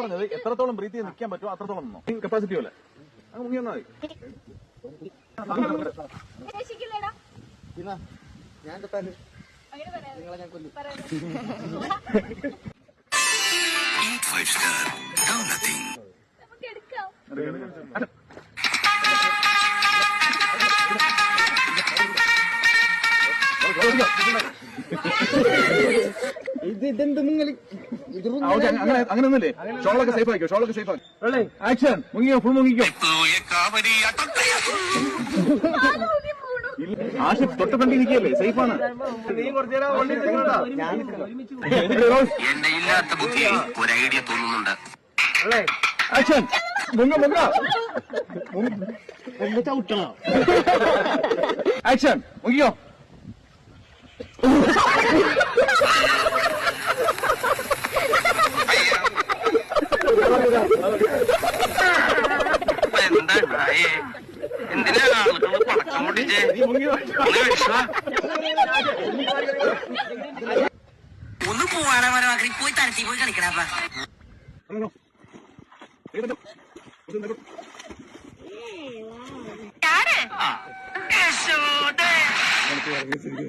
പറഞ്ഞത് എത്രത്തോളം ബ്രീത്ത് ചെയ്ത് നിൽക്കാൻ പറ്റുമോ അത്രത്തോളം നിന്നോ. കപ്പാസിറ്റി പോലെ അങ്ങ് മുങ്ങി വന്നാൽ മതി. പിന്നെ ഞാൻ നിങ്ങളെ ഞാൻ കൊല്ലും. ഇതെന്ത് നിങ്ങൾ അങ്ങനെയൊന്നുമില്ലേ? ഷോളൊക്കെ സേഫ് ആക്കിയോ, ഷോളൊക്കെ സേഫ് ആക്കി. ആക്ഷൻ. മുങ്ങിയോ, ഫുൾ മുങ്ങിക്കോ. ആഷിഫ് തൊട്ട് ഫ്രണ്ടിൽ നിൽക്കുകയല്ലേ, സേഫാണ്. എന്റെ ഇല്ലാത്ത ബുദ്ധി ഒരു ഐഡിയ തോന്നുന്നുണ്ട്. ആക്ഷൻ. മുങ്ങ ആക്ഷൻ. മുങ്ങിയോ. എന്തിനാ പടക്കം പൊട്ടിച്ചേ? ഒന്ന് പോവാനാ പരമാക്കി പോയി തരത്തി പോയി കളിക്കണപ്പാ.